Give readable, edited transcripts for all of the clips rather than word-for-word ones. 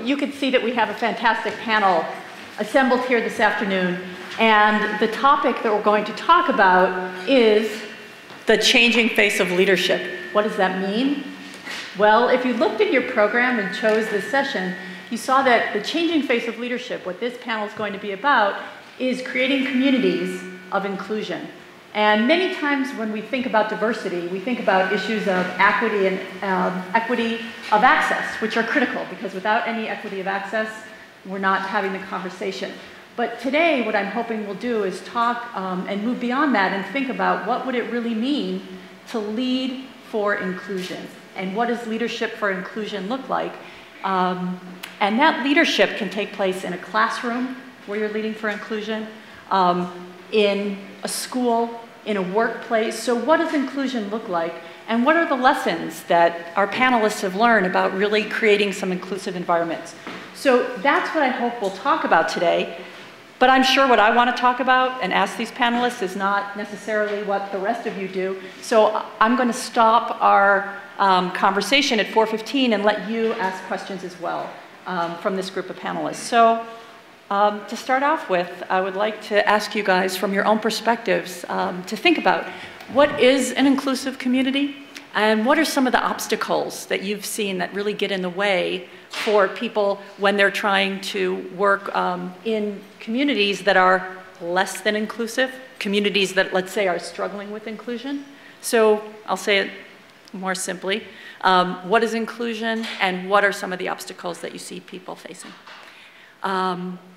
you can see that we have a fantastic panel assembled here this afternoon, and the topic that we're going to talk about is the changing face of leadership. What does that mean? Well, if you looked at your program and chose this session, you saw that the changing face of leadership, what this panel is going to be about, is creating communities of inclusion. And many times when we think about diversity, we think about issues of equity and equity of access, which are critical, because without any equity of access, we're not having the conversation. But today, what I'm hoping we'll do is talk and move beyond that and think about what would it really mean to lead for inclusion, and what does leadership for inclusion look like? And that leadership can take place in a classroom where you're leading for inclusion, in a school, in a workplace. So what does inclusion look like? And what are the lessons that our panelists have learned about really creating some inclusive environments? So that's what I hope we'll talk about today. But I'm sure what I want to talk about and ask these panelists is not necessarily what the rest of you do. So I'm going to stop our conversation at 4:15 and let you ask questions as well from this group of panelists. So to start off with, I would like to ask you guys from your own perspectives to think about what is an inclusive community, and what are some of the obstacles that you've seen that really get in the way for people when they're trying to work in communities that are less than inclusive, communities that, let's say, are struggling with inclusion. So I'll say it more simply. What is inclusion, and what are some of the obstacles that you see people facing?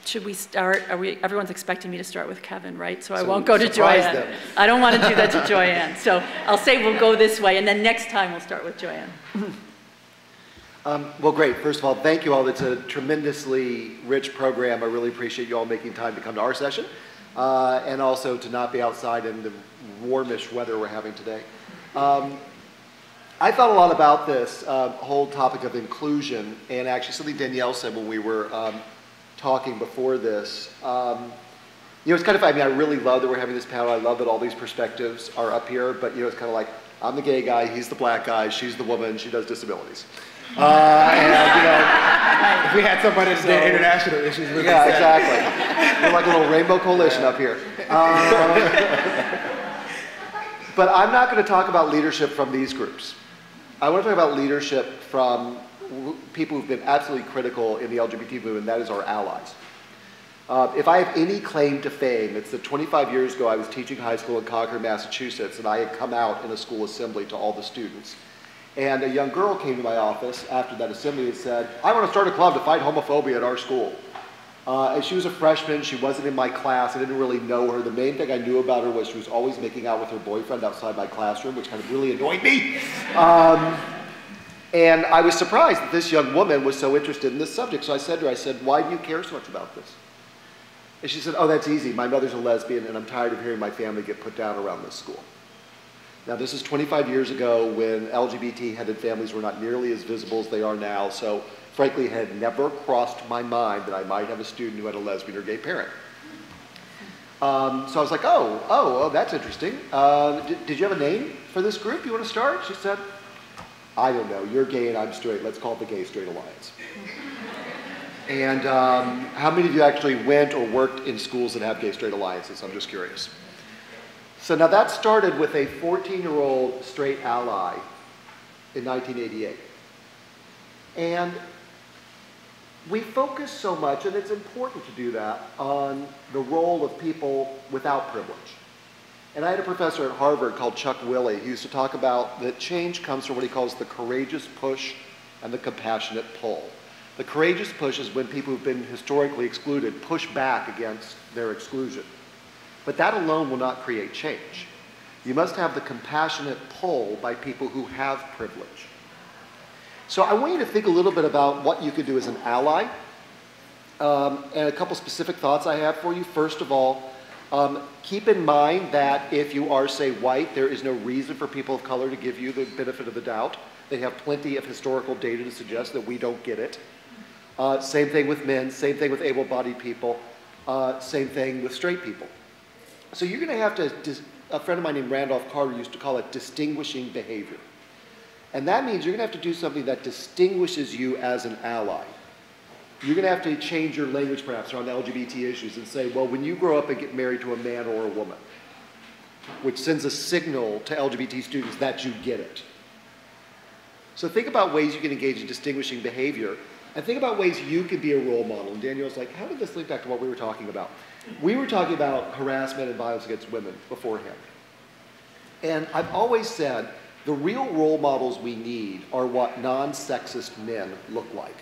Should we start? Everyone's expecting me to start with Kevin, right? So I won't go to Joianne. I don't want to do that to Joianne. So I'll say we'll go this way, and then next time we'll start with Joianne. Well, great. First of all, thank you all. It's a tremendously rich program. I really appreciate you all making time to come to our session, and also to not be outside in the warmish weather we're having today. I thought a lot about this whole topic of inclusion, and actually something Danielle said when we were talking before this. You know, it's kind of, I mean, I really love that we're having this panel. I love that all these perspectives are up here, but you know, it's kind of like, I'm the gay guy, he's the black guy, she's the woman, she does disabilities. And you know, if we had somebody that did international issues, we yeah, exactly. We're like a little rainbow coalition up here. But I'm not going to talk about leadership from these groups. I want to talk about leadership from people who've been absolutely critical in the LGBT movement, and that is our allies. If I have any claim to fame, it's that 25 years ago I was teaching high school in Concord, Massachusetts, and I had come out in a school assembly to all the students. And a young girl came to my office after that assembly and said, I want to start a club to fight homophobia at our school. And she was a freshman, she wasn't in my class, I didn't really know her. The main thing I knew about her was she was always making out with her boyfriend outside my classroom, which kind of really annoyed me. And I was surprised that this young woman was so interested in this subject. So I said to her, I said, why do you care so much about this? And she said, oh, that's easy. My mother's a lesbian, and I'm tired of hearing my family get put down around this school. Now, this is 25 years ago when LGBT-headed families were not nearly as visible as they are now. So frankly, it had never crossed my mind that I might have a student who had a lesbian or gay parent. So I was like, oh, that's interesting. Did you have a name for this group you want to start? She said, I don't know, you're gay and I'm straight. Let's call it the Gay Straight Alliance. And how many of you actually went or worked in schools that have gay straight alliances? I'm just curious. So now that started with a 14-year-old straight ally in 1988. And we focus so much, and it's important to do that, on the role of people without privilege. And I had a professor at Harvard called Chuck Willey who used to talk about that change comes from what he calls the courageous push and the compassionate pull. The courageous push is when people who've been historically excluded push back against their exclusion. But that alone will not create change. You must have the compassionate pull by people who have privilege. So I want you to think a little bit about what you could do as an ally, and a couple specific thoughts I have for you. First of all, keep in mind that if you are, say, white, there is no reason for people of color to give you the benefit of the doubt. They have plenty of historical data to suggest that we don't get it. Same thing with men, same thing with able-bodied people, same thing with straight people. So you're going to have to, a friend of mine named Randolph Carter used to call it distinguishing behavior. And that means you're going to have to do something that distinguishes you as an ally. You're going to have to change your language perhaps around the LGBT issues and say, well, when you grow up and get married to a man or a woman, which sends a signal to LGBT students that you get it. So think about ways you can engage in distinguishing behavior, and think about ways you can be a role model. And Danielle's like, how did this link back to what we were talking about? We were talking about harassment and violence against women beforehand. And I've always said the real role models we need are what non-sexist men look like.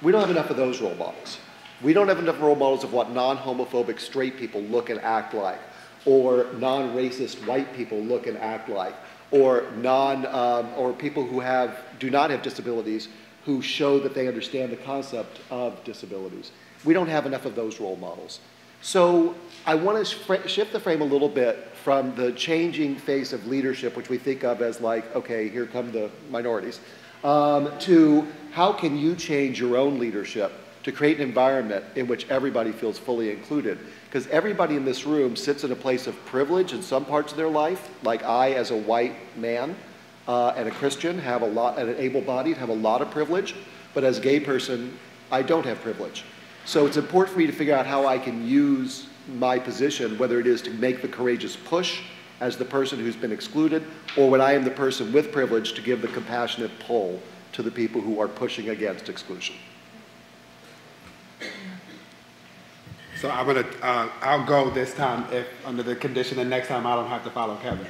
We don't have enough of those role models. We don't have enough role models of what non-homophobic straight people look and act like, or non-racist white people look and act like, or or people who do not have disabilities who show that they understand the concept of disabilities. We don't have enough of those role models. So I want to shift the frame a little bit from the changing face of leadership, which we think of as like, okay, here come the minorities, to how can you change your own leadership to create an environment in which everybody feels fully included. Because everybody in this room sits in a place of privilege in some parts of their life, like I, as a white man and a Christian, have a lot, and an able-bodied, have a lot of privilege, but as a gay person, I don't have privilege. So it's important for me to figure out how I can use my position, whether it is to make the courageous push as the person who's been excluded, or when I am the person with privilege to give the compassionate pull to the people who are pushing against exclusion. So I'm gonna, I'll go this time if under the condition that next time I don't have to follow Kevin.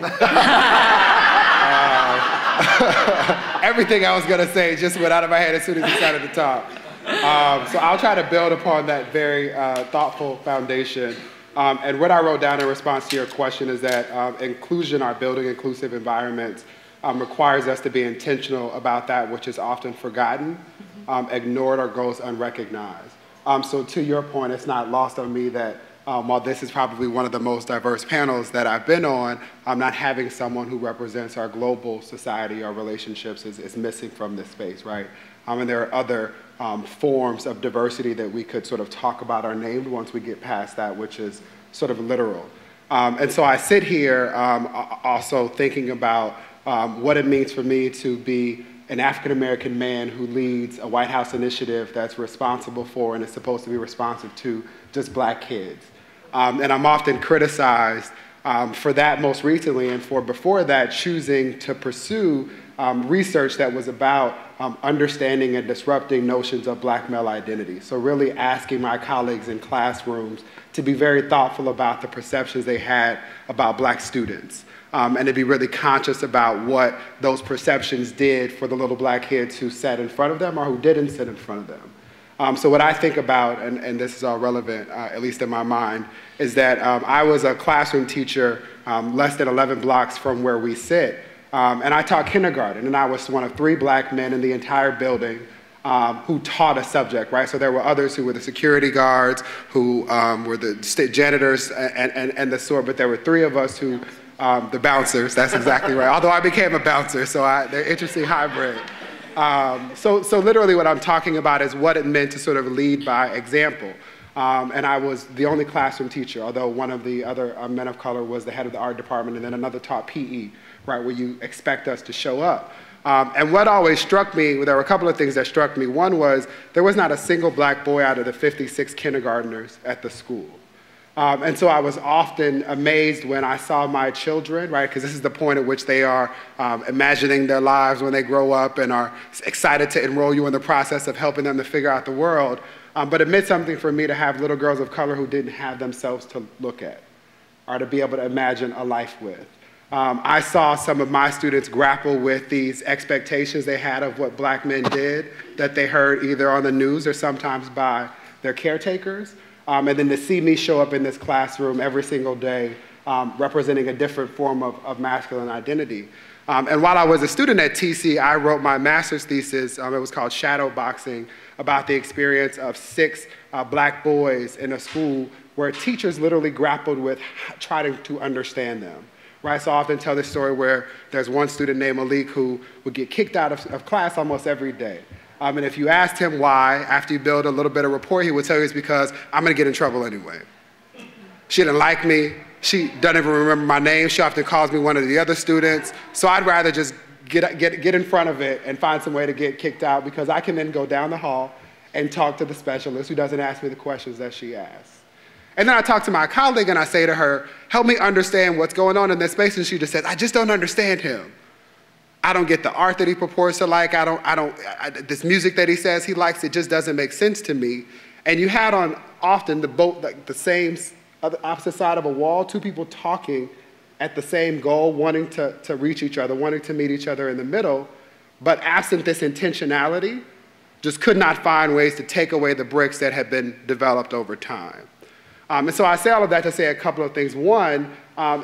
Everything I was gonna say just went out of my head as soon as he started to talk. So I'll try to build upon that very thoughtful foundation. And what I wrote down in response to your question is that inclusion, or building inclusive environments, requires us to be intentional about that which is often forgotten, ignored, or goes unrecognized. So to your point, it's not lost on me that while this is probably one of the most diverse panels that I've been on, not having someone who represents our global society or relationships is missing from this space, right? And there are other forms of diversity that we could sort of talk about or named once we get past that, which is sort of literal. And so I sit here also thinking about what it means for me to be an African-American man who leads a White House initiative that's responsible for and is supposed to be responsive to just Black kids. And I'm often criticized for that most recently, and for before that, choosing to pursue research that was about understanding and disrupting notions of Black male identity. So really asking my colleagues in classrooms to be very thoughtful about the perceptions they had about Black students. And to be really conscious about what those perceptions did for the little Black kids who sat in front of them or who didn't sit in front of them. So what I think about, and this is all relevant, at least in my mind, is that I was a classroom teacher less than 11 blocks from where we sit. And I taught kindergarten, and I was one of 3 Black men in the entire building who taught a subject, right? So there were others who were the security guards, who were the state janitors and the sort, but there were 3 of us who, the bouncers, that's exactly right. Although I became a bouncer, so they're interesting hybrid. So literally what I'm talking about is what it meant to sort of lead by example. And I was the only classroom teacher, although one of the other men of color was the head of the art department, and then another taught PE, right, where you expect us to show up. And what always struck me, there were a couple of things that struck me. One was there was not a single Black boy out of the 56 kindergartners at the school. And so I was often amazed when I saw my children, right, because this is the point at which they are imagining their lives when they grow up and are excited to enroll you in the process of helping them to figure out the world. But it meant something for me to have little girls of color who didn't have themselves to look at or to be able to imagine a life with. I saw some of my students grapple with these expectations they had of what Black men did that they heard either on the news or sometimes by their caretakers. And then to see me show up in this classroom every single day representing a different form of masculine identity. And while I was a student at TC, I wrote my master's thesis, it was called Shadow Boxing, about the experience of 6 Black boys in a school where teachers literally grappled with trying to understand them. Right, so I often tell this story where there's one student named Malik who would get kicked out of class almost every day. And if you asked him why, after you build a little bit of rapport, he would tell you it's because I'm gonna get in trouble anyway. She didn't like me. She doesn't even remember my name. She often calls me one of the other students. So I'd rather just get in front of it and find some way to get kicked out, because I can then go down the hall and talk to the specialist who doesn't ask me the questions that she asks. And then I talk to my colleague and I say to her, help me understand what's going on in this space. And she just says, I just don't understand him. I don't get the art that he purports to like. This music that he says he likes, it just doesn't make sense to me. And you had on often the same, opposite side of a wall, two people talking at the same goal, wanting to reach each other, wanting to meet each other in the middle, but absent this intentionality, just could not find ways to take away the bricks that had been developed over time. And so I say all of that to say a couple of things. One,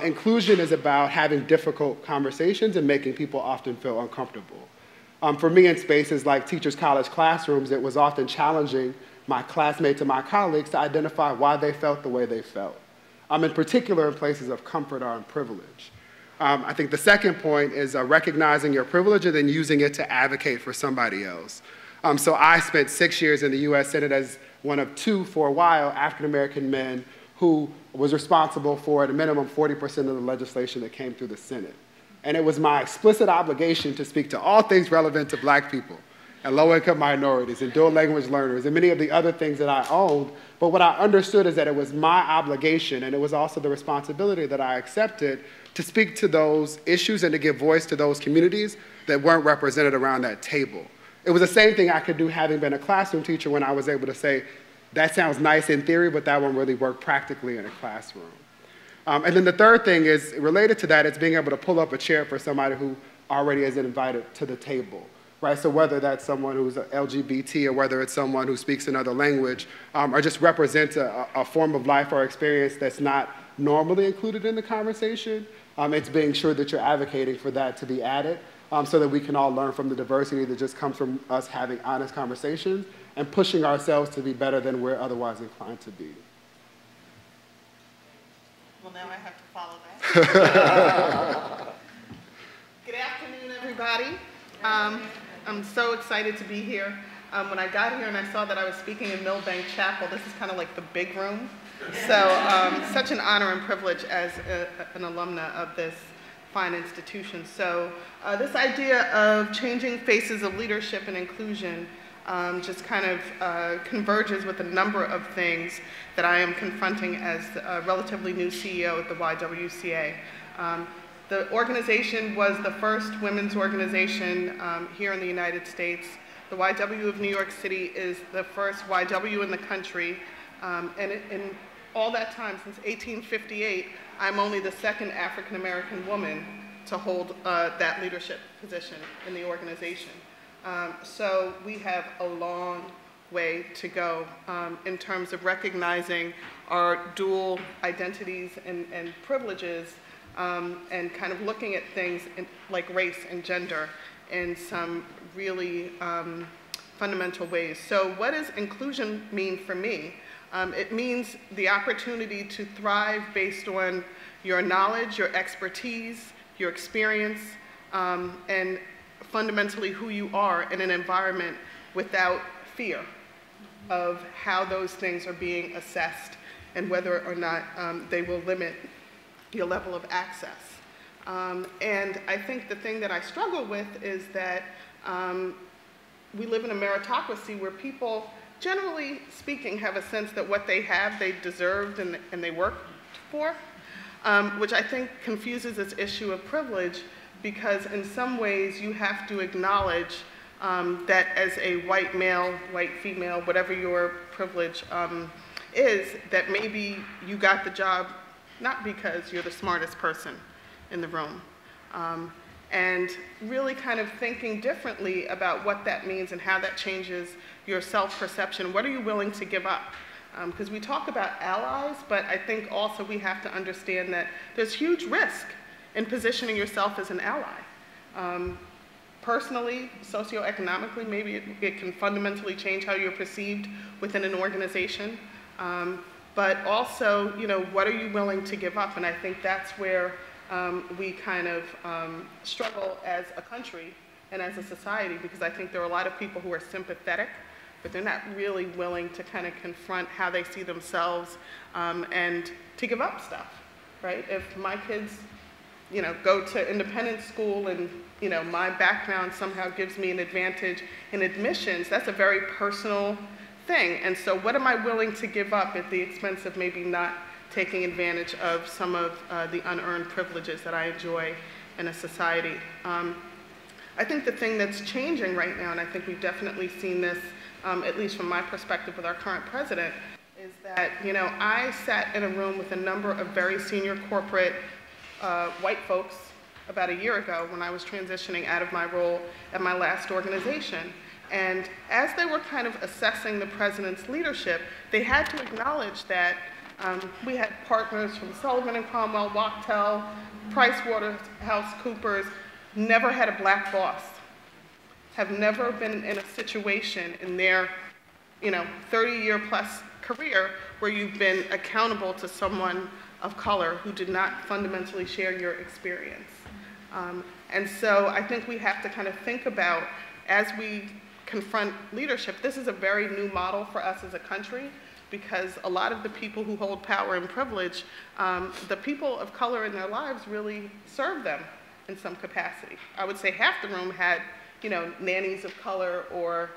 inclusion is about having difficult conversations and making people often feel uncomfortable. For me, in spaces like teachers' college classrooms, it was often challenging my classmates and my colleagues to identify why they felt the way they felt, in particular in places of comfort or in privilege. I think the second point is recognizing your privilege and then using it to advocate for somebody else. So I spent 6 years in the US Senate as one of two, for a while, African-American men who was responsible for, at a minimum, 40% of the legislation that came through the Senate. And it was my explicit obligation to speak to all things relevant to Black people and low-income minorities and dual language learners and many of the other things that I owned. But what I understood is that it was my obligation, and it was also the responsibility that I accepted, to speak to those issues and to give voice to those communities that weren't represented around that table. It was the same thing I could do having been a classroom teacher, when I was able to say, that sounds nice in theory, but that won't really work practically in a classroom. And then the third thing is related to that, it's being able to pull up a chair for somebody who already is invited to the table, right? So whether that's someone who's LGBT or whether it's someone who speaks another language or just represents a form of life or experience that's not normally included in the conversation, it's being sure that you're advocating for that to be added. So that we can all learn from the diversity that just comes from us having honest conversations and pushing ourselves to be better than we're otherwise inclined to be. Well, now I have to follow that. Good afternoon, everybody. I'm so excited to be here. When I got here and I saw that I was speaking in Millbank Chapel, this is kind of like the big room. So such an honor and privilege as an alumna of this fine institution. So this idea of changing faces of leadership and inclusion just kind of converges with a number of things that I am confronting as a relatively new CEO at the YWCA. The organization was the first women's organization here in the United States. The YW of New York City is the first YW in the country, and in all that time, since 1858, I'm only the second African-American woman to hold that leadership position in the organization. So we have a long way to go in terms of recognizing our dual identities and privileges and kind of looking at things like race and gender in some really fundamental ways. So what does inclusion mean for me? It means the opportunity to thrive based on your knowledge, your expertise, your experience, and fundamentally who you are in an environment without fear of how those things are being assessed and whether or not they will limit your level of access. And I think the thing that I struggle with is that we live in a meritocracy where people, generally speaking, have a sense that what they have, they deserved and they worked for, which I think confuses this issue of privilege, because in some ways you have to acknowledge that as a white male, white female, whatever your privilege is, that maybe you got the job not because you're the smartest person in the room. And really kind of thinking differently about what that means and how that changes your self-perception. What are you willing to give up? Because we talk about allies, but I think also we have to understand that there's huge risk in positioning yourself as an ally. Personally, socioeconomically, maybe it can fundamentally change how you're perceived within an organization. But also, you know, what are you willing to give up? And I think that's where we kind of struggle as a country and as a society, because I think there are a lot of people who are sympathetic, but they're not really willing to kind of confront how they see themselves and to give up stuff, right? If my kids, you know, go to independent school and, you know, my background somehow gives me an advantage in admissions, that's a very personal thing. And so what am I willing to give up at the expense of maybe not taking advantage of some of the unearned privileges that I enjoy in a society? I think the thing that's changing right now, and I think we've definitely seen this, at least from my perspective with our current president, is that, I sat in a room with a number of very senior corporate white folks about a year ago when I was transitioning out of my role at my last organization. And as they were kind of assessing the president's leadership, they had to acknowledge that we had partners from Sullivan & Cromwell, Wachtell, PricewaterhouseCoopers, never had a black boss, have never been in a situation in their 30-year plus career where you've been accountable to someone of color who did not fundamentally share your experience. And so I think we have to kind of think about, as we confront leadership, this is a very new model for us as a country, because a lot of the people who hold power and privilege, the people of color in their lives really serve them in some capacity. I would say half the room had, nannies of color or,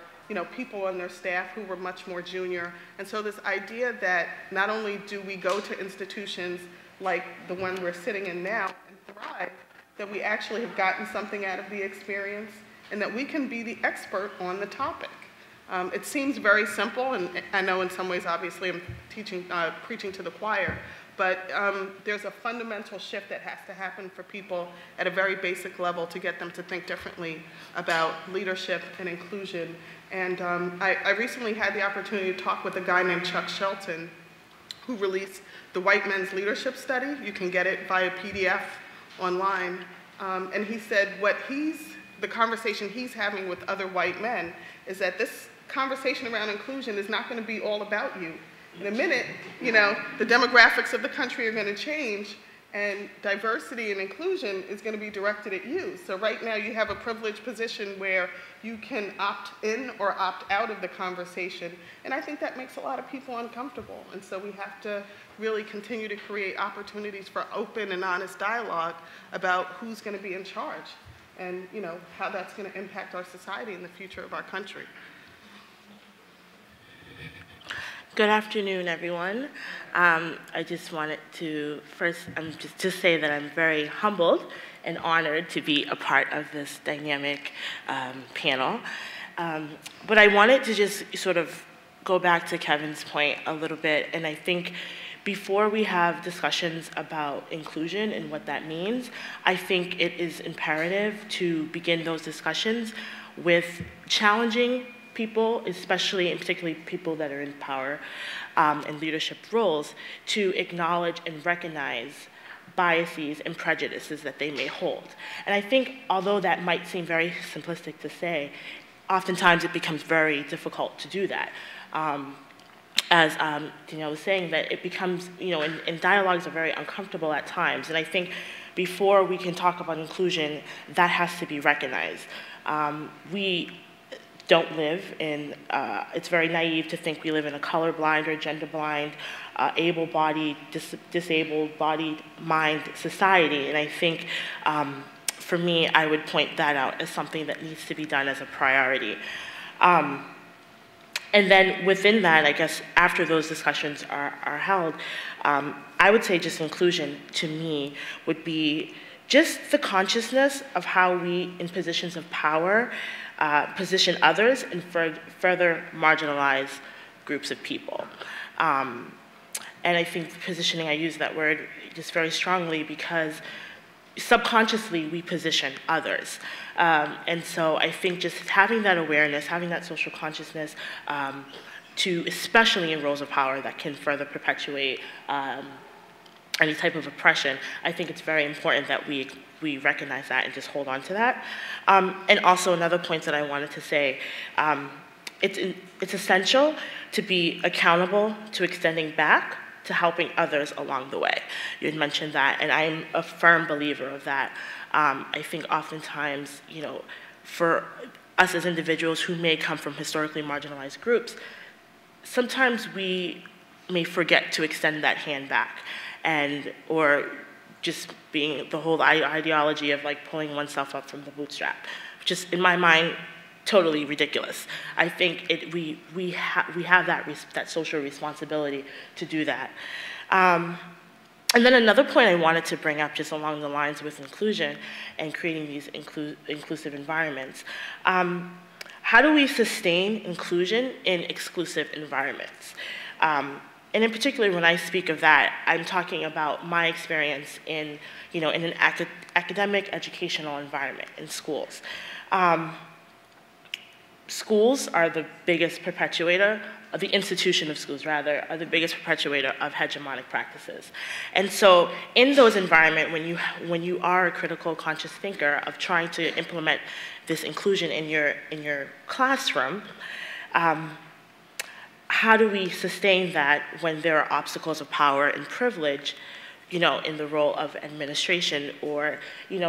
people on their staff who were much more junior. And so this idea that not only do we go to institutions like the one we're sitting in now and thrive, that we actually have gotten something out of the experience and that we can be the expert on the topic. It seems very simple, and I know in some ways, obviously, I'm preaching to the choir, but there's a fundamental shift that has to happen for people at a very basic level to get them to think differently about leadership and inclusion. And I recently had the opportunity to talk with a guy named Chuck Shelton, who released the White Men's Leadership Study. You can get it via PDF online. And he said the conversation he's having with other white men is that this conversation around inclusion is not going to be all about you. In a minute, the demographics of the country are going to change, and diversity and inclusion is going to be directed at you. So right now you have a privileged position where you can opt in or opt out of the conversation, and I think that makes a lot of people uncomfortable. And so we have to really continue to create opportunities for open and honest dialogue about who's going to be in charge and how that's going to impact our society and the future of our country. Good afternoon, everyone. I just wanted to first just say that I'm very humbled and honored to be a part of this dynamic panel. But I wanted to just sort of go back to Kevin's point a little bit, and I think before we have discussions about inclusion and what that means, I think it is imperative to begin those discussions with challenging people, especially and particularly people that are in power and leadership roles, to acknowledge and recognize biases and prejudices that they may hold. And I think, although that might seem very simplistic to say, oftentimes it becomes very difficult to do that. As Danielle was saying, that it becomes, and dialogues are very uncomfortable at times. And I think before we can talk about inclusion, that has to be recognized. We don't live in, it's very naive to think we live in a colorblind or gender-blind, able-bodied, disabled-bodied mind society. And I think, for me, I would point that out as something that needs to be done as a priority. And then within that, I guess, after those discussions are held, I would say just inclusion, to me, would be just the consciousness of how we, in positions of power, position others and further marginalize groups of people. And I think positioning, I use that word just very strongly because subconsciously we position others. And so I think just having that awareness, having that social consciousness, to especially in roles of power that can further perpetuate any type of oppression, I think it's very important that we recognize that and just hold on to that. And also another point that I wanted to say, it's essential to be accountable to extending back to helping others along the way. You had mentioned that, and I'm a firm believer of that. I think oftentimes, for us as individuals who may come from historically marginalized groups, sometimes we may forget to extend that hand back, or just being the whole ideology of like pulling oneself up from the bootstrap, which is, in my mind, totally ridiculous. I think we have that social responsibility to do that. And then another point I wanted to bring up, just along the lines with inclusion and creating these inclusive environments. How do we sustain inclusion in exclusive environments? And in particular, when I speak of that, I'm talking about my experience in, in an academic, educational environment in schools. Schools are the biggest perpetuator, the institution of schools rather, are the biggest perpetuator of hegemonic practices. And so in those environments, when you are a critical, conscious thinker of trying to implement this inclusion in your classroom, how do we sustain that when there are obstacles of power and privilege, in the role of administration, or,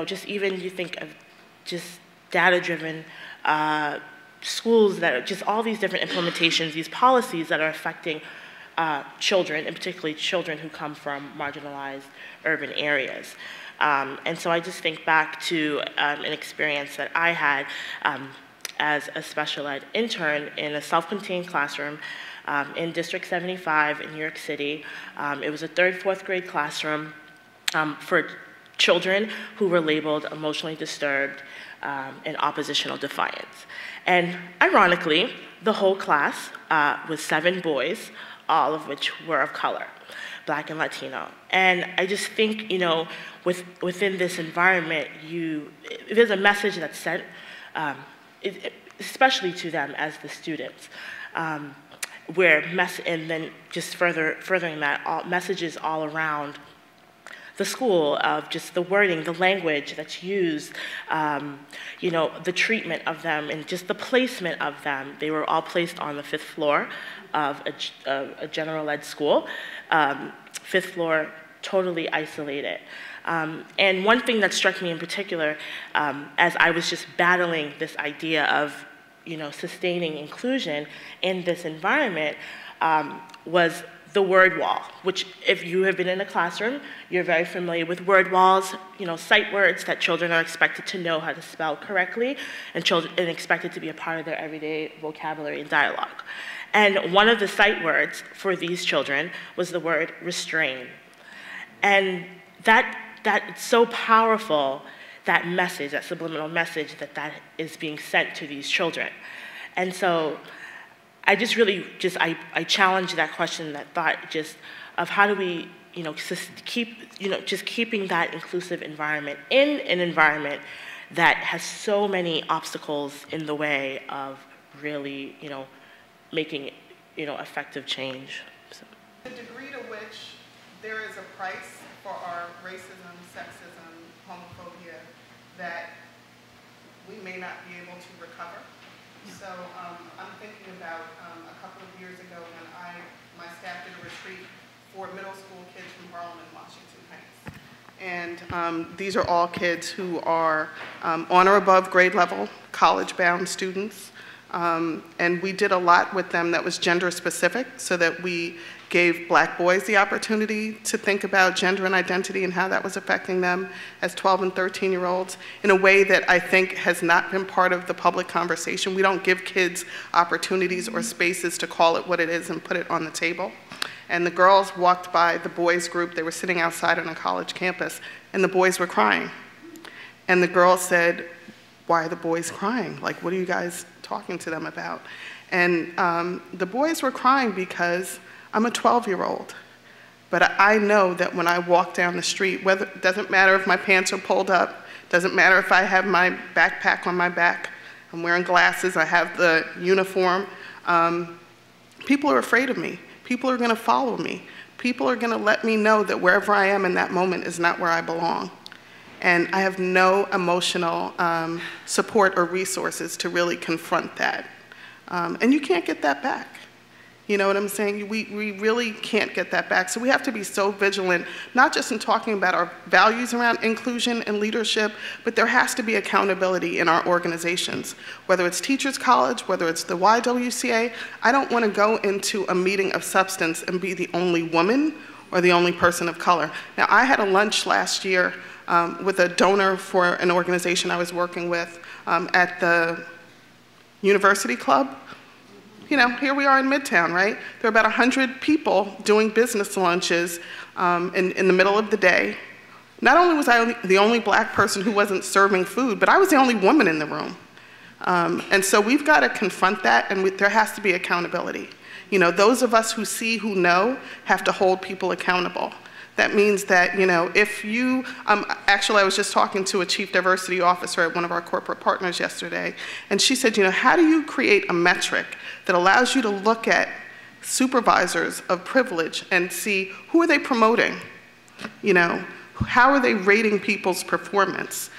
just even you think of just data-driven schools that are just all these different implementations, these policies that are affecting children, and particularly children who come from marginalized urban areas. And so I just think back to an experience that I had as a special ed intern in a self-contained classroom in District 75 in New York City. It was a 3rd, 4th grade classroom for children who were labeled emotionally disturbed and oppositional defiance. And ironically, the whole class was 7 boys, all of which were of color, Black and Latino. And I just think, within this environment, there's a message that's sent, especially to them as the students, and then just furthering that, messages all around the school of just the wording, the language that's used, the treatment of them, and just the placement of them. They were all placed on the 5th floor of a general ed school, 5th floor, totally isolated. And one thing that struck me in particular, as I was just battling this idea of, sustaining inclusion in this environment, was the word wall, which if you have been in a classroom, you're very familiar with word walls, sight words that children are expected to know how to spell correctly and expected to be a part of their everyday vocabulary and dialogue. And one of the sight words for these children was the word restrain. And it's so powerful, that message, that subliminal message that is being sent to these children. And so I just really I challenge that question, that thought, just of how do we, keeping that inclusive environment in an environment that has so many obstacles in the way of really, making, effective change. So. The degree to which there is a price for our racism, sexism, homophobia that we may not be able to recover. So I'm thinking about a couple of years ago when my staff did a retreat for middle school kids from Harlem and Washington Heights. And these are all kids who are on or above grade level, college-bound students. And we did a lot with them that was gender specific, so that we gave Black boys the opportunity to think about gender and identity and how that was affecting them as 12 and 13-year-olds in a way that I think has not been part of the public conversation. We don't give kids opportunities or spaces to call it what it is and put it on the table. And the girls walked by the boys group. They were sitting outside on a college campus, and the boys were crying. And the girls said, "Why are the boys crying? Like, what are you guys talking to them about?" And the boys were crying because I'm a 12-year-old, but I know that when I walk down the street, it doesn't matter if my pants are pulled up, doesn't matter if I have my backpack on my back, I'm wearing glasses, I have the uniform, people are afraid of me. People are gonna follow me. People are gonna let me know that wherever I am in that moment is not where I belong. And I have no emotional support or resources to really confront that. And you can't get that back. You know what I'm saying? We really can't get that back. So we have to be so vigilant, not just in talking about our values around inclusion and leadership, but there has to be accountability in our organizations. Whether it's Teachers College, whether it's the YWCA, I don't want to go into a meeting of substance and be the only woman or the only person of color. Now, I had a lunch last year with a donor for an organization I was working with at the University Club. You know, here we are in Midtown, right? There are about 100 people doing business lunches in the middle of the day. Not only was I the only black person who wasn't serving food, but I was the only woman in the room. And so we've got to confront that, and there has to be accountability. You know, those of us who see, who know, have to hold people accountable. That means that, you know, if you, actually I was just talking to a chief diversity officer at one of our corporate partners yesterday, and she said, you know, how do you create a metric that allows you to look at supervisors of privilege and see who are they promoting? You know, how are they rating people's performance?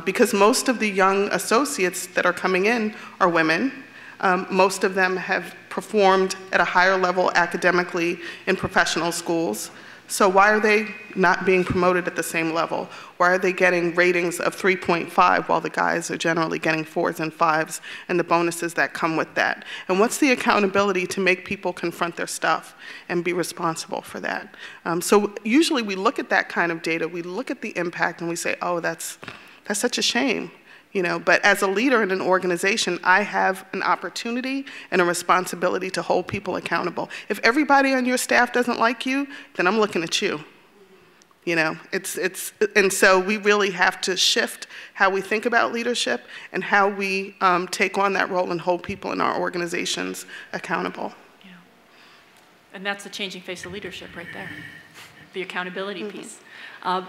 Because most of the young associates that are coming in are women. Most of them have performed at a higher level academically in professional schools. So why are they not being promoted at the same level? Why are they getting ratings of 3.5 while the guys are generally getting 4s and 5s and the bonuses that come with that? And what's the accountability to make people confront their stuff and be responsible for that? So usually we look at that kind of data, we look at the impact and we say, oh, that's such a shame. You know, but as a leader in an organization, I have an opportunity and a responsibility to hold people accountable. If everybody on your staff doesn't like you, then I'm looking at you. You know, and so we really have to shift how we think about leadership and how we take on that role and hold people in our organizations accountable. Yeah, and that's the changing face of leadership right there, the accountability piece.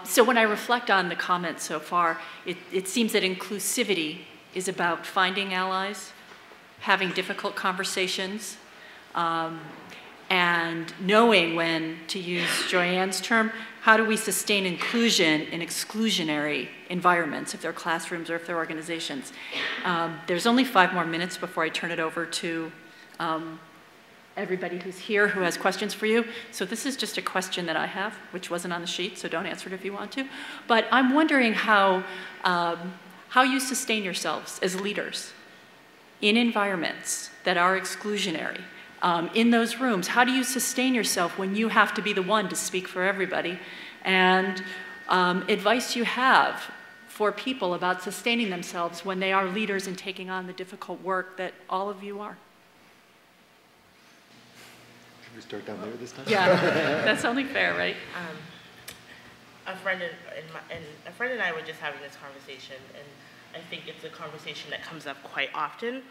So when I reflect on the comments so far, it seems that inclusivity is about finding allies, having difficult conversations, and knowing when, to use Joianne's term, how do we sustain inclusion in exclusionary environments, if they're classrooms or if they're organizations. There's only 5 more minutes before I turn it over to everybody who's here who has questions for you. So this is just a question that I have, which wasn't on the sheet, so don't answer it if you want to. But I'm wondering how you sustain yourselves as leaders in environments that are exclusionary. In those rooms, how do you sustain yourself when you have to be the one to speak for everybody? And advice you have for people about sustaining themselves when they are leaders and taking on the difficult work that all of you are. We start down there this time? Yeah, that's only fair, right? A friend and I were just having this conversation, and I think it's a conversation that comes up quite often.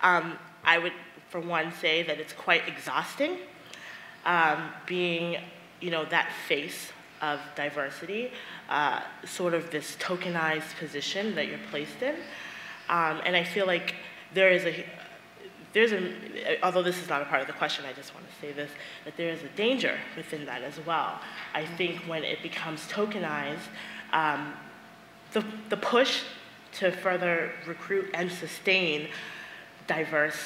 I would, for one, say that it's quite exhausting being, you know, that face of diversity, sort of this tokenized position that you're placed in. And I feel like although this is not a part of the question, I just want to say this, that there is a danger within that as well. I think when it becomes tokenized, the push to further recruit and sustain diverse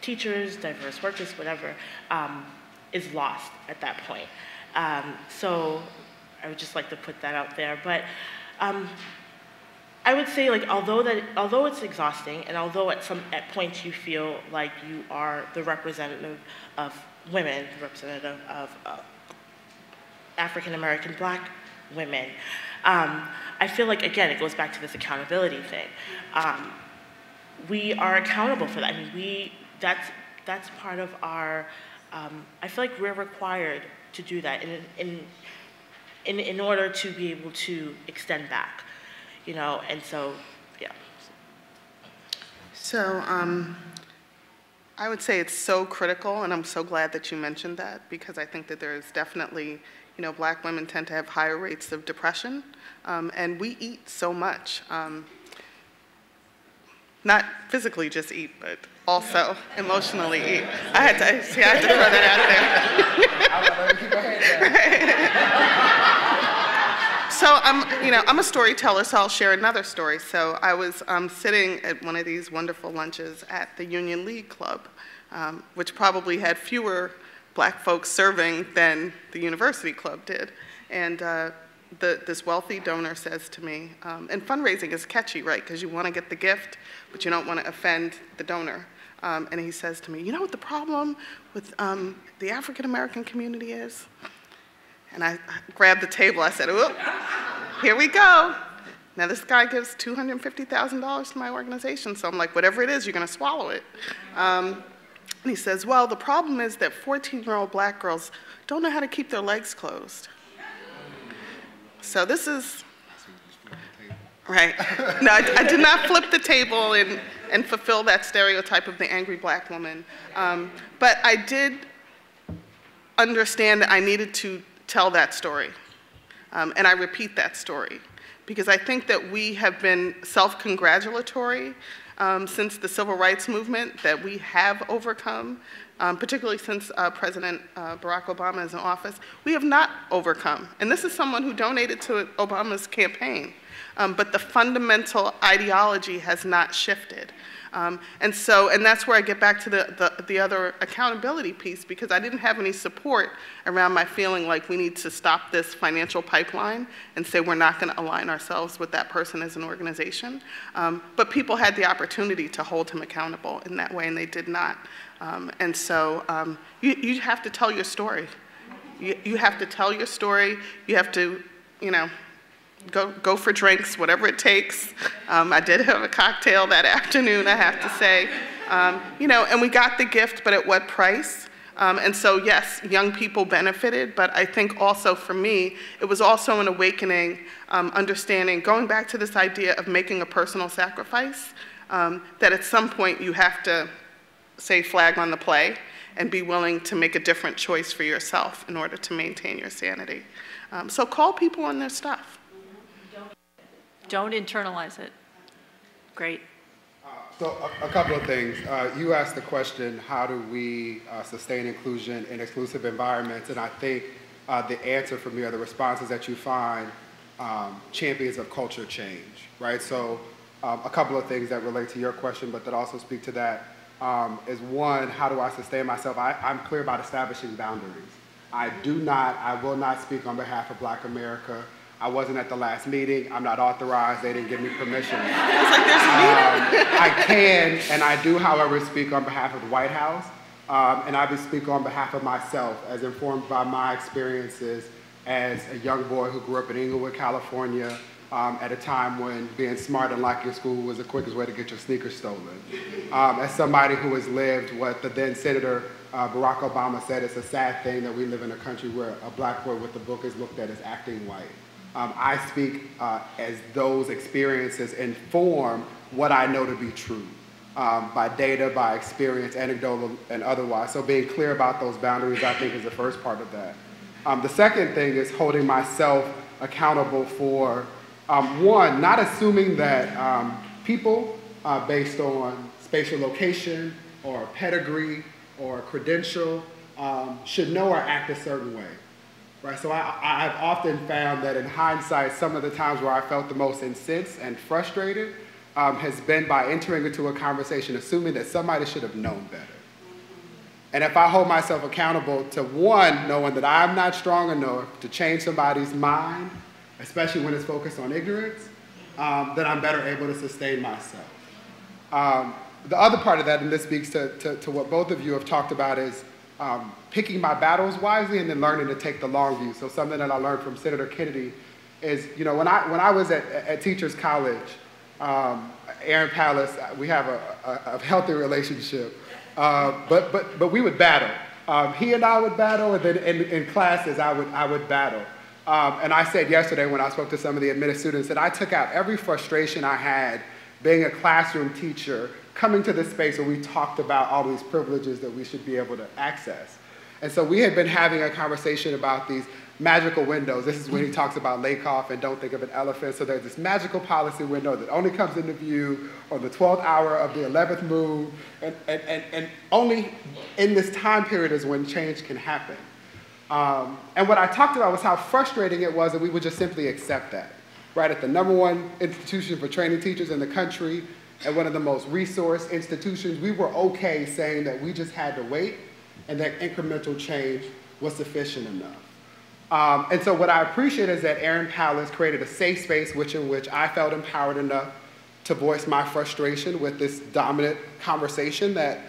teachers, diverse workers, whatever, is lost at that point. So I would just like to put that out there. But I would say, like, although it's exhausting, and although at points you feel like you are the representative of women, the representative of African American Black women, I feel like, again, it goes back to this accountability thing. We are accountable for that. I mean, that's part of our. I feel like we're required to do that in order to be able to extend back. You know, and so, yeah. So I would say it's so critical, and I'm so glad that you mentioned that, because I think that there is definitely, you know, Black women tend to have higher rates of depression, and we eat so much. Not physically just eat, but also emotionally eat. I had to throw that out there. So I'm a storyteller, so I'll share another story. So I was sitting at one of these wonderful lunches at the Union League Club, which probably had fewer Black folks serving than the University Club did. And this wealthy donor says to me, and fundraising is catchy, right? Because you want to get the gift, but you don't want to offend the donor. And he says to me, you know what the problem with the African American community is? And I grabbed the table, I said, oop, here we go. Now this guy gives $250,000 to my organization, so I'm like, whatever it is, you're gonna swallow it. And he says, well, the problem is that 14-year-old black girls don't know how to keep their legs closed. So this is, right. No, I did not flip the table and fulfill that stereotype of the angry black woman. But I did understand that I needed to tell that story. And I repeat that story. Because I think that we have been self-congratulatory since the civil rights movement that we have overcome, particularly since President Barack Obama is in office. We have not overcome. And this is someone who donated to Obama's campaign. But the fundamental ideology has not shifted. And that's where I get back to the other accountability piece, because I didn't have any support around my feeling like we need to stop this financial pipeline and say we're not going to align ourselves with that person as an organization. But people had the opportunity to hold him accountable in that way, and they did not. You have to tell your story. You have to tell your story. You have to, go for drinks, whatever it takes. I did have a cocktail that afternoon, I have to say. And we got the gift, but at what price? Yes, young people benefited, but I think also for me, it was also an awakening, understanding, going back to this idea of making a personal sacrifice, that at some point you have to say flag on the play and be willing to make a different choice for yourself in order to maintain your sanity. So call people on their stuff. Don't internalize it. Great. So a couple of things. You asked the question, how do we sustain inclusion in exclusive environments? And I think the answer from me, or the responses that you find, champions of culture change, right? So a couple of things that relate to your question, but that also speak to that, is one, how do I sustain myself? I'm clear about establishing boundaries. I will not speak on behalf of Black America. I wasn't at the last meeting. I'm not authorized. They didn't give me permission. I can, and I do, however, speak on behalf of the White House, and I will speak on behalf of myself, as informed by my experiences as a young boy who grew up in Inglewood, California, at a time when being smart and liking school was the quickest way to get your sneakers stolen. As somebody who has lived what the then Senator Barack Obama said, it's a sad thing that we live in a country where a black boy with a book is looked at as acting white. I speak as those experiences inform what I know to be true, by data, by experience, anecdotal, and otherwise. So being clear about those boundaries, I think, is the first part of that. The second thing is holding myself accountable for, one, not assuming that people, based on spatial location or pedigree or credential, should know or act a certain way. Right, so I've often found that in hindsight, some of the times where I felt the most incensed and frustrated has been by entering into a conversation assuming that somebody should have known better. And if I hold myself accountable to, one, knowing that I'm not strong enough to change somebody's mind, especially when it's focused on ignorance, then I'm better able to sustain myself. The other part of that, and this speaks to what both of you have talked about, is picking my battles wisely and then learning to take the long view. So something that I learned from Senator Kennedy is, when I was at Teachers College, Aaron Pallas, we have a healthy relationship, but we would battle. He and I would battle, and then in classes I would battle. And I said yesterday when I spoke to some of the admitted students that I took out every frustration I had being a classroom teacher, coming to this space where we talked about all these privileges that we should be able to access. And so we had been having a conversation about these magical windows. This is when he talks about Lakoff and don't think of an elephant. So there's this magical policy window that only comes into view on the 12th hour of the 11th moon, and only in this time period is when change can happen. And what I talked about was how frustrating it was that we would just simply accept that. Right, at the #1 institution for training teachers in the country, at one of the most resourced institutions, we were okay saying that we just had to wait and that incremental change was sufficient enough. And so what I appreciate is that Aaron Pallas created a safe space in which I felt empowered enough to voice my frustration with this dominant conversation that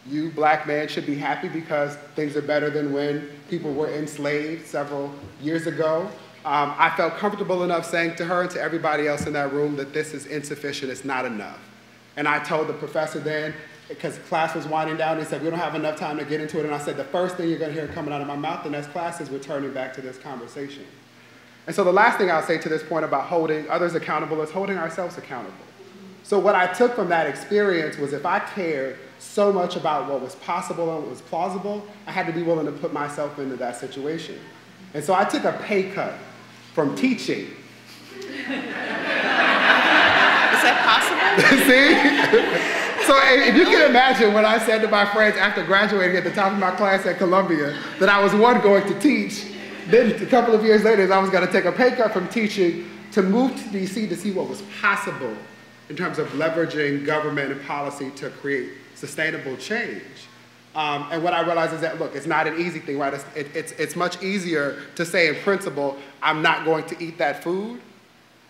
you, black men, should be happy because things are better than when people were enslaved several years ago. I felt comfortable enough saying to her and to everybody else in that room that this is insufficient, it's not enough. And I told the professor then, because class was winding down, he said, we don't have enough time to get into it. And I said, the first thing you're going to hear coming out of my mouth the next class is returning back to this conversation. And so the last thing I'll say to this point about holding others accountable is holding ourselves accountable. So what I took from that experience was if I cared so much about what was possible and what was plausible, I had to be willing to put myself into that situation. And so I took a pay cut from teaching. Is that possible? See? So if you can imagine what I said to my friends after graduating at the top of my class at Columbia, that I was one going to teach, then a couple of years later I was going to take a pay cut from teaching to move to DC to see what was possible in terms of leveraging government and policy to create sustainable change. And what I realized is that, look, it's not an easy thing, right? It's much easier to say in principle, I'm not going to eat that food,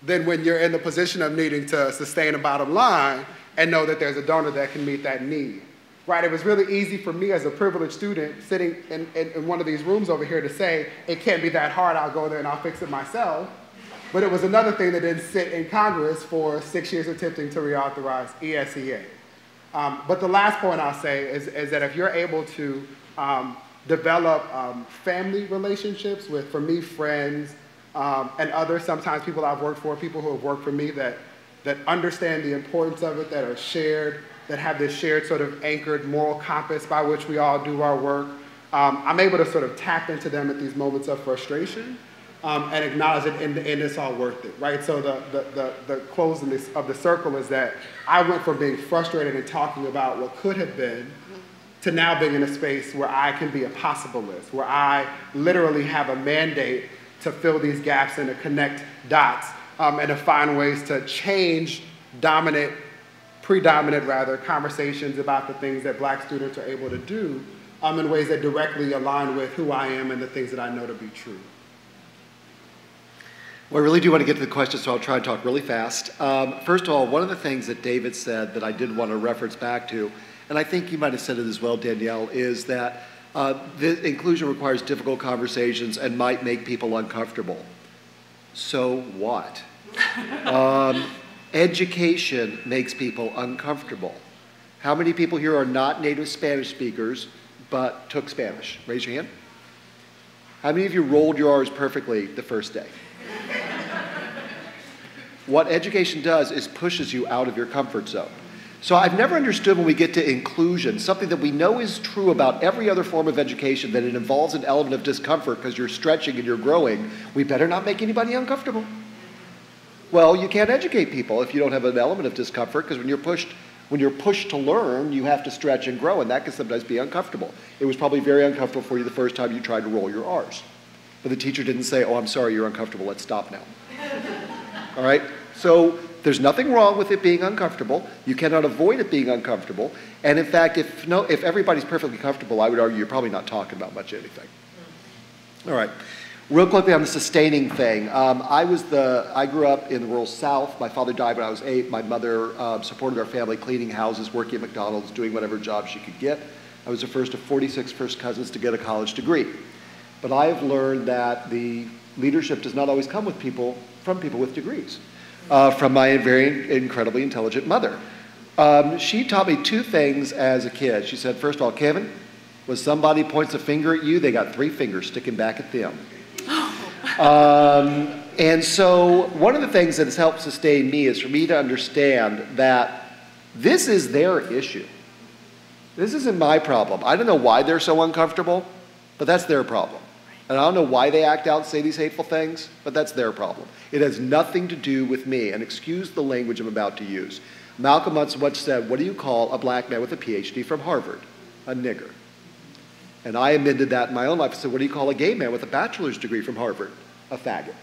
than when you're in the position of needing to sustain a bottom line and know that there's a donor that can meet that need. Right? It was really easy for me as a privileged student sitting in one of these rooms over here to say, it can't be that hard, I'll go there and I'll fix it myself. But it was another thing that didn't sit in Congress for 6 years attempting to reauthorize ESEA. But the last point I'll say is that if you're able to develop family relationships with, for me, friends and others, sometimes people I've worked for, people who have worked for me that understand the importance of it, that are shared, that have this shared sort of anchored moral compass by which we all do our work, I'm able to sort of tap into them at these moments of frustration and acknowledge it, and it's all worth it, right? So the closing of the circle is that I went from being frustrated and talking about what could have been to now being in a space where I can be a possibilist, where I literally have a mandate to fill these gaps and to connect dots and to find ways to change predominant conversations about the things that Black students are able to do in ways that directly align with who I am and the things that I know to be true. Well, I really do want to get to the questions, so I'll try and talk really fast. First of all, one of the things that David said that I did want to reference back to, and I think you might have said it as well, Danielle, is that inclusion requires difficult conversations and might make people uncomfortable. So what? Education makes people uncomfortable. How many people here are not native Spanish speakers but took Spanish? Raise your hand. How many of you rolled your R's perfectly the first day? What education does is pushes you out of your comfort zone. So I've never understood when we get to inclusion, something that we know is true about every other form of education, that it involves an element of discomfort because you're stretching and you're growing. We better not make anybody uncomfortable. Well, you can't educate people if you don't have an element of discomfort, because when you're pushed to learn, you have to stretch and grow, and that can sometimes be uncomfortable. It was probably very uncomfortable for you the first time you tried to roll your R's. But the teacher didn't say, oh, I'm sorry, you're uncomfortable, let's stop now. All right? So there's nothing wrong with it being uncomfortable. You cannot avoid it being uncomfortable. And in fact, if everybody's perfectly comfortable, I would argue you're probably not talking about much anything. All right. Real quickly on the sustaining thing. I grew up in the rural South. My father died when I was 8. My mother supported our family cleaning houses, working at McDonald's, doing whatever job she could get. I was the first of 46 first cousins to get a college degree. But I have learned that the leadership does not always come with from people with degrees. From my very incredibly intelligent mother. She taught me 2 things as a kid. She said, first of all, Kevin, when somebody points a finger at you, they got 3 fingers sticking back at them. And so one of the things that has helped sustain me is for me to understand that this is their issue. This isn't my problem. I don't know why they're so uncomfortable, but that's their problem. And I don't know why they act out and say these hateful things, but that's their problem. It has nothing to do with me, and excuse the language I'm about to use. Malcolm once said, what do you call a black man with a PhD from Harvard? A nigger. And I amended that in my own life and said, what do you call a gay man with a bachelor's degree from Harvard? A faggot.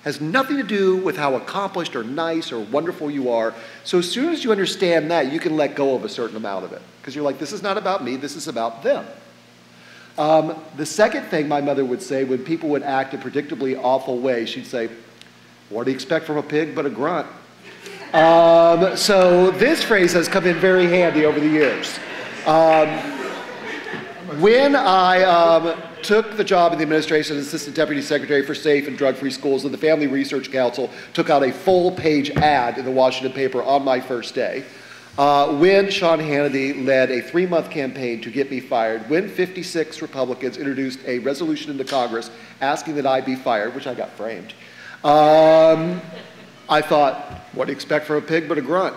Has nothing to do with how accomplished or nice or wonderful you are. So as soon as you understand that, you can let go of a certain amount of it. Because you're like, this is not about me, this is about them. The second thing my mother would say when people would act in predictably awful ways, she'd say, what do you expect from a pig but a grunt? So this phrase has come in very handy over the years. When I took the job in the administration as Assistant Deputy Secretary for Safe and Drug-Free Schools, and the Family Research Council took out a full-page ad in the Washington paper on my first day. When Sean Hannity led a 3-month campaign to get me fired, when 56 Republicans introduced a resolution into Congress asking that I be fired, which I got framed, I thought, what do you expect from a pig but a grunt?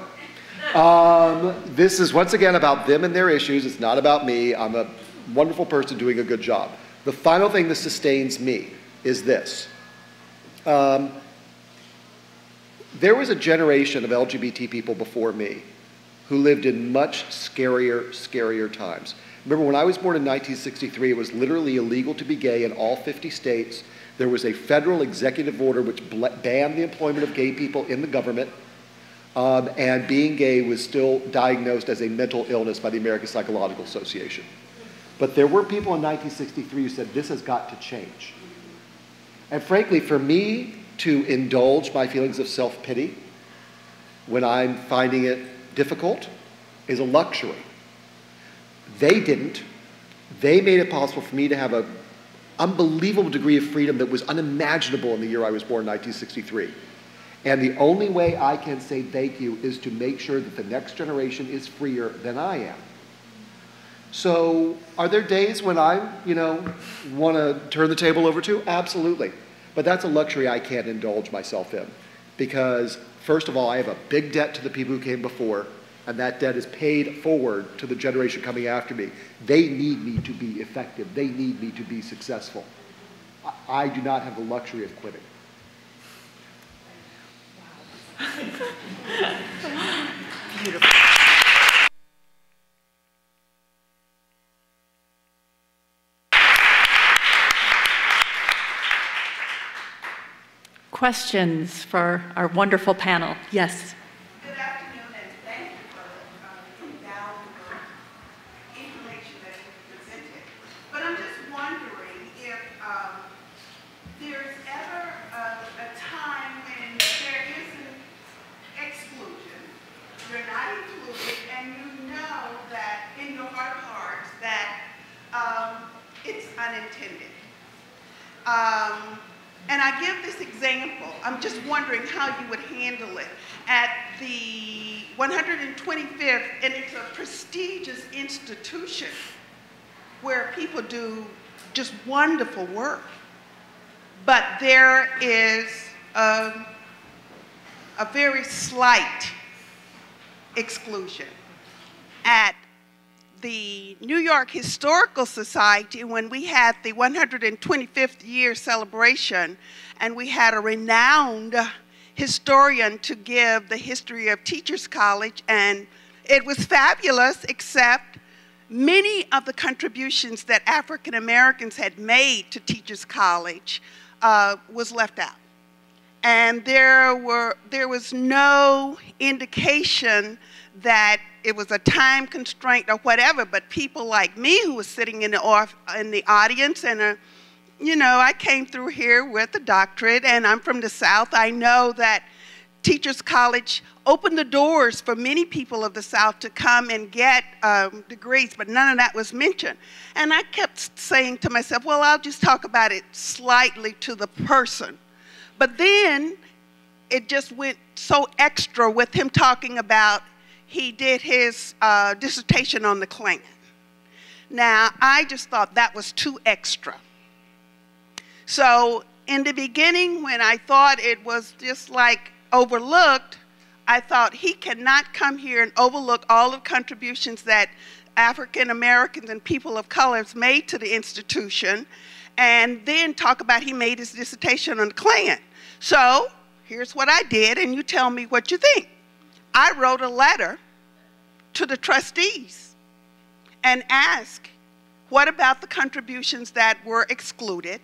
This is once again about them and their issues. It's not about me. I'm a wonderful person doing a good job. The final thing that sustains me is this. There was a generation of LGBT people before me who lived in much scarier times. Remember, when I was born in 1963, it was literally illegal to be gay in all 50 states. There was a federal executive order which banned the employment of gay people in the government, and being gay was still diagnosed as a mental illness by the American Psychological Association. But there were people in 1963 who said, this has got to change. And frankly, for me to indulge my feelings of self-pity when I'm finding it difficult is a luxury. They didn't. They made it possible for me to have an unbelievable degree of freedom that was unimaginable in the year I was born, 1963. And the only way I can say thank you is to make sure that the next generation is freer than I am. So are there days when I, want to turn the table over to? Absolutely. But that's a luxury I can't indulge myself in. Because, first of all, I have a big debt to the people who came before, and that debt is paid forward to the generation coming after me. They need me to be effective. They need me to be successful. I do not have the luxury of quitting. Beautiful. Questions for our wonderful panel? Yes. Good afternoon, and thank you for the invaluable information that you presented. But I'm just wondering if there's ever a time when there is an exclusion, you're not included, and you know that in your heart of hearts that it's unintended. And I give this example. I'm just wondering how you would handle it. At the 125th, and it's a prestigious institution where people do just wonderful work. But there is a very slight exclusion. At the New York Historical Society, when we had the 125th year celebration, and we had a renowned historian to give the history of Teachers College, and it was fabulous, except many of the contributions that African Americans had made to Teachers College was left out. And there was no indication that it was a time constraint or whatever, but people like me who was sitting in the audience, and I came through here with a doctorate, and I'm from the South. I know that Teachers College opened the doors for many people of the South to come and get degrees, but none of that was mentioned. And I kept saying to myself, well, I'll just talk about it slightly to the person. But then it just went so extra with him talking about he did his dissertation on the Klan. Now, I just thought that was too extra. So in the beginning, when I thought it was just like overlooked, I thought he cannot come here and overlook all the contributions that African Americans and people of color have made to the institution, and then talk about he made his dissertation on the Klan. So here's what I did, and you tell me what you think. I wrote a letter to the trustees and asked, what about the contributions that were excluded?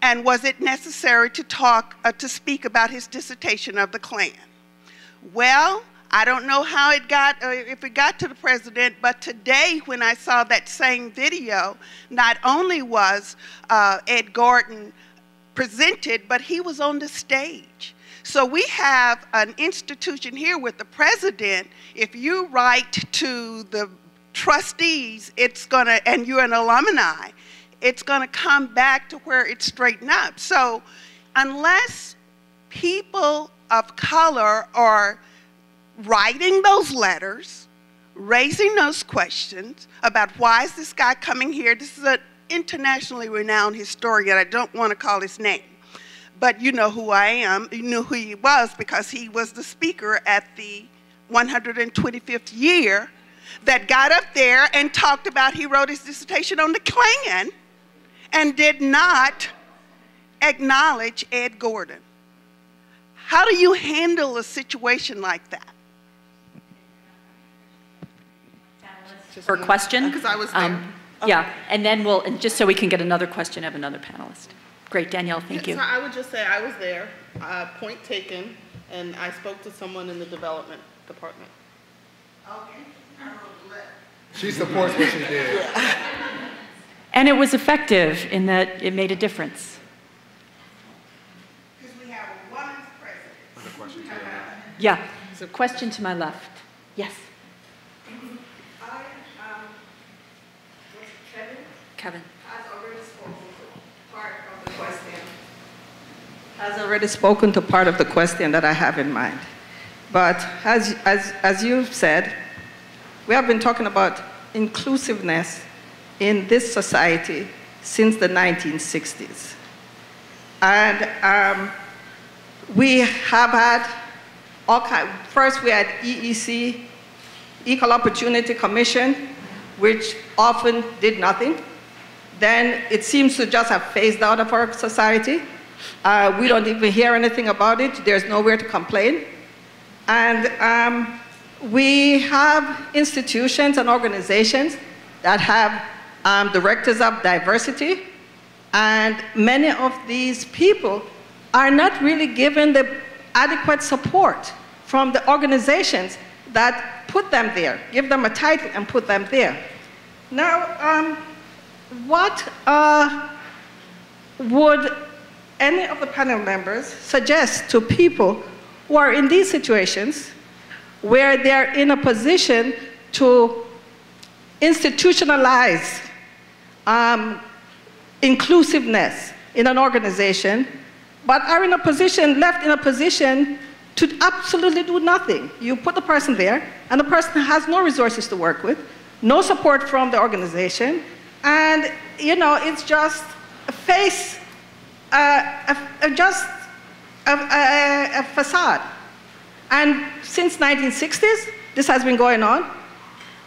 And was it necessary to speak about his dissertation of the Klan? Well, I don't know how it got, if it got to the president, but today when I saw that same video, not only was Ed Gordon presented, but he was on the stage. So we have an institution here with the president. If you write to the trustees, it's gonna, and you're an alumni, it's going to come back to where it's straightened up. So unless people of color are writing those letters, raising those questions about why is this guy coming here? This is an internationally renowned historian. I don't want to call his name, but you know who I am. You knew who he was because he was the speaker at the 125th year that got up there and talked about, he wrote his dissertation on the Klan and did not acknowledge Ed Gordon. How do you handle a situation like that? For a question? Because I was there. Yeah, and then and just so we can get another question, have another panelist. Great, Danielle, thank you. So I would just say I was there, point taken, and I spoke to someone in the development department. Okay, I wrote a letter. She supports what she did. And it was effective in that it made a difference. Because we have a woman's president. Question to Yeah, so question to my left. Yes, Kevin. Has already spoken to part of the question that I have in mind. But as you've said, we have been talking about inclusiveness in this society since the 1960s. And we have had all kinds. First, we had EEC, Equal Opportunity Commission, which often did nothing. Then it seems to just have phased out of our society. We don't even hear anything about it. There's nowhere to complain. And we have institutions and organizations that have directors of diversity. And many of these people are not really given the adequate support from the organizations that put them there, give them a title and put them there. Now, what would any of the panel members suggest to people who are in these situations where they're in a position to institutionalize inclusiveness in an organization, but are left in a position to absolutely do nothing? You put the person there, and the person has no resources to work with, no support from the organization, and it's just a facade. And since 1960s, this has been going on,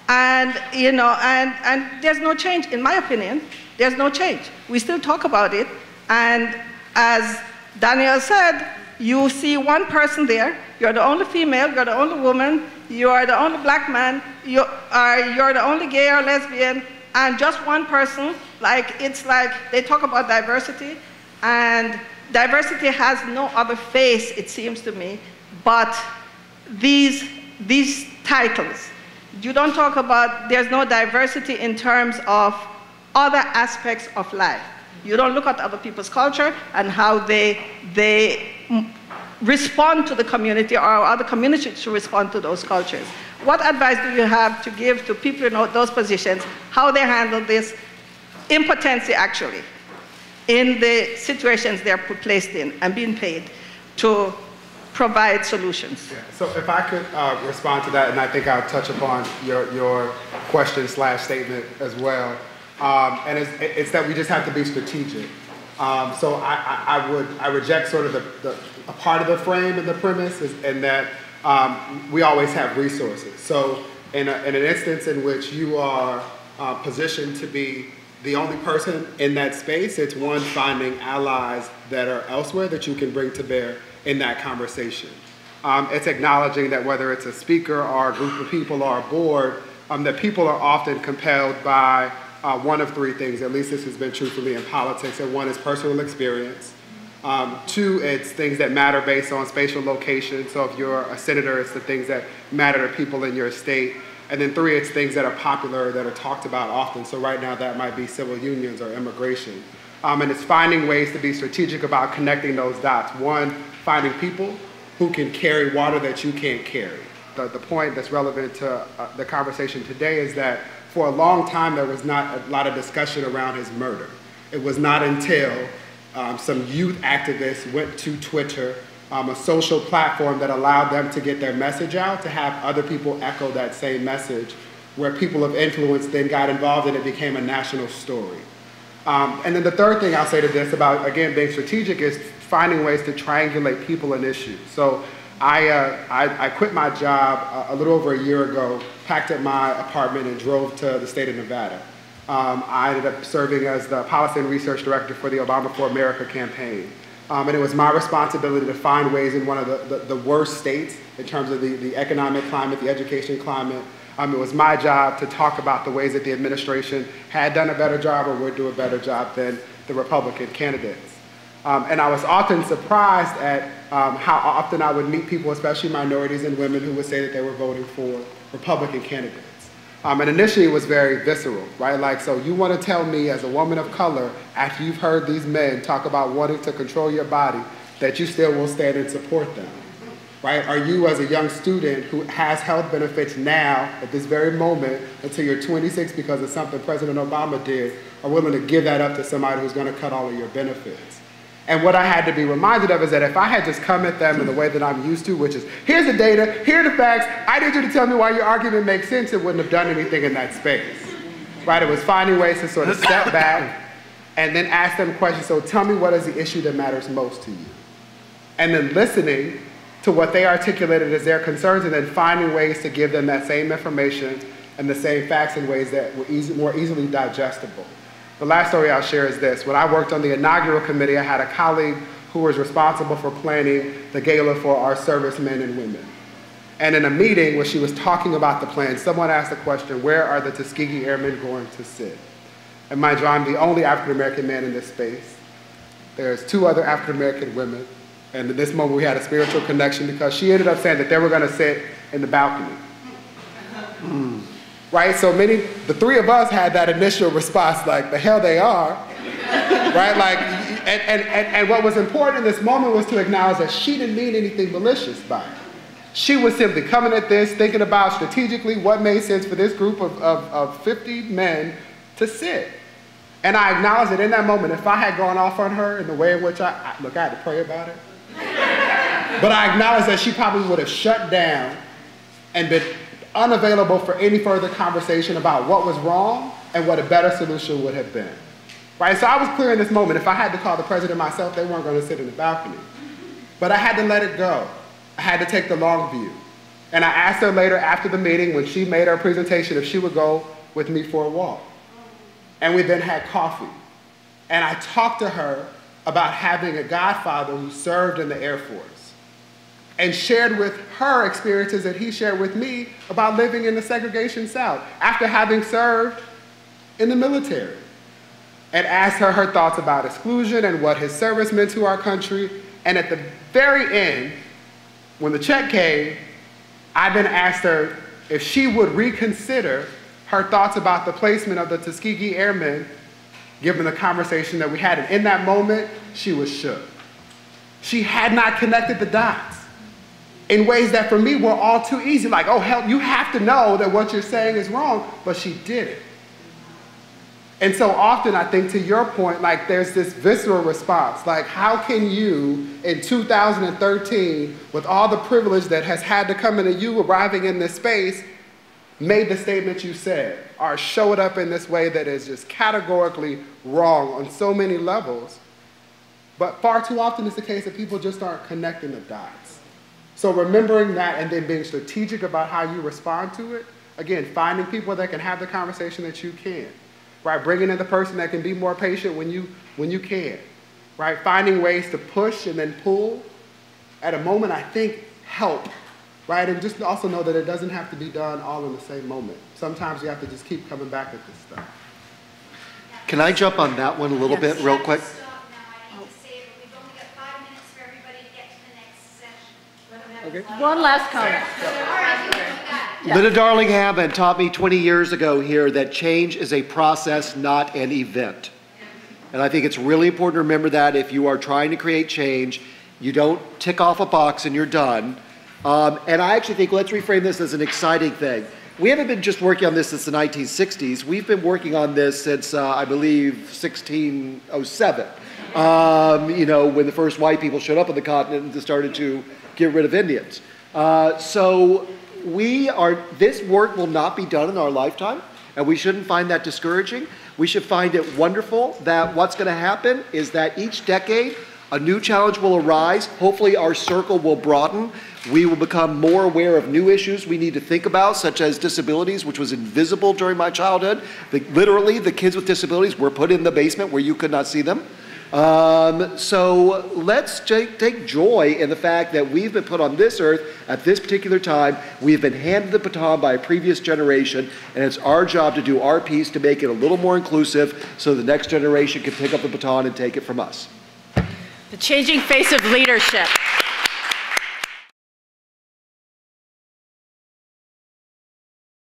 and and there's no change. In my opinion, there's no change. We still talk about it, and as Danielle said, you see one person there. You're the only female. You're the only woman. You are the only black man. You're the only gay or lesbian, and just one person. It's like they talk about diversity, and diversity has no other face, it seems to me, but these titles. You don't talk about, there's no diversity in terms of other aspects of life. You don't look at other people's culture and how they respond to the community, or other communities should respond to those cultures. What advice do you have to give to people in those positions, how they handle this impotency actually in the situations they're placed in and being paid to provide solutions? Yeah. So if I could respond to that, and I think I'll touch upon your question / statement as well. And it's that we just have to be strategic. So I reject sort of a part of the frame and the premise in that we always have resources. So in an instance in which you are positioned to be the only person in that space, it's one, finding allies that are elsewhere that you can bring to bear in that conversation. It's acknowledging that whether it's a speaker or a group of people or a board, that people are often compelled by one of three things. At least this has been true for me in politics. And one is personal experience. Two, it's things that matter based on spatial location. So if you're a senator, it's the things that matter to people in your state. And then three, it's things that are popular, that are talked about often. So right now that might be civil unions or immigration. And it's finding ways to be strategic about connecting those dots. One, finding people who can carry water that you can't carry. The point that's relevant to the conversation today is that for a long time there was not a lot of discussion around his murder. It was not until some youth activists went to Twitter, a social platform that allowed them to get their message out, to have other people echo that same message, where people of influence then got involved and it became a national story. And then the third thing I'll say to this about, again, being strategic is finding ways to triangulate people and issues. So I quit my job a little over a year ago, packed up my apartment and drove to the state of Nevada. I ended up serving as the Policy and Research Director for the Obama for America campaign. And it was my responsibility to find ways in one of the worst states in terms of the economic climate, the education climate. It was my job to talk about the ways that the administration had done a better job or would do a better job than the Republican candidates. And I was often surprised at how often I would meet people, especially minorities and women, who would say that they were voting for Republican candidates. And initially it was very visceral, right? Like, so you want to tell me as a woman of color, after you've heard these men talk about wanting to control your body, that you still will stand and support them, right? Are you, as a young student who has health benefits now, at this very moment, until you're 26 because of something President Obama did, are willing to give that up to somebody who's going to cut all of your benefits? And what I had to be reminded of is that if I had just come at them in the way that I'm used to, which is, here's the data, here are the facts, I need you to tell me why your argument makes sense, it wouldn't have done anything in that space. Right? It was finding ways to sort of step back and then ask them questions. So tell me, what is the issue that matters most to you? And then listening to what they articulated as their concerns, and then finding ways to give them that same information and the same facts in ways that were more easily digestible. The last story I'll share is this. When I worked on the inaugural committee, I had a colleague who was responsible for planning the gala for our servicemen and women. And in a meeting where she was talking about the plan, someone asked the question, where are the Tuskegee Airmen going to sit? And mind you, I'm the only African-American man in this space. There's 2 other African-American women. And at this moment, we had a spiritual connection because she ended up saying that they were going to sit in the balcony. Right? So the 3 of us had that initial response, like, the hell they are. Right? Like, and what was important in this moment was to acknowledge that she didn't mean anything malicious by it. She was simply coming at this, thinking about strategically what made sense for this group of 50 men to sit. And I acknowledge that in that moment, if I had gone off on her in the way in which I had to pray about it. But I acknowledge that she probably would have shut down and been unavailable for any further conversation about what was wrong and what a better solution would have been. Right? So I was clear in this moment, if I had to call the president myself, they weren't going to sit in the balcony. But I had to let it go. I had to take the long view. And I asked her later after the meeting, when she made her presentation, if she would go with me for a walk. And we then had coffee. And I talked to her about having a godfather who served in the Air Force, and shared with her experiences that he shared with me about living in the segregation South after having served in the military, and asked her her thoughts about exclusion and what his service meant to our country. And at the very end, when the check came, I then asked her if she would reconsider her thoughts about the placement of the Tuskegee Airmen, given the conversation that we had. And in that moment, she was shook. She had not connected the dots in ways that for me were all too easy. Like, oh, hell, you have to know that what you're saying is wrong, but she didn't. And so often I think, to your point, like, there's this visceral response. Like, how can you, in 2013, with all the privilege that has had to come into you arriving in this space, made the statement you said, or showed up in this way that is just categorically wrong on so many levels? But far too often it's the case that people just aren't connecting the dots. So remembering that and then being strategic about how you respond to it, again, finding people that can have the conversation that you can, right? Bringing in the person that can be more patient when you can, right? Finding ways to push and then pull at a moment, I think, help, right? And just also know that it doesn't have to be done all in the same moment. Sometimes you have to just keep coming back at this stuff. Can I jump on that one a little bit real quick? Okay. One last comment. Linda Darling-Hammond taught me 20 years ago here that change is a process, not an event. And I think it's really important to remember that if you are trying to create change, you don't tick off a box and you're done. And I actually think, let's reframe this as an exciting thing. we haven't been just working on this since the 1960s. We've been working on this since, I believe, 1607. You know, when the first white people showed up on the continent and started to get rid of Indians. So this work will not be done in our lifetime, and we shouldn't find that discouraging. We should find it wonderful that what's going to happen is that each decade, a new challenge will arise. Hopefully our circle will broaden. We will become more aware of new issues we need to think about, such as disabilities, which was invisible during my childhood. Literally, the kids with disabilities were put in the basement where you could not see them. So let's take joy in the fact that we've been put on this earth at this particular time. We've been handed the baton by a previous generation, and it's our job to do our piece to make it a little more inclusive so the next generation can pick up the baton and take it from us. The changing face of leadership.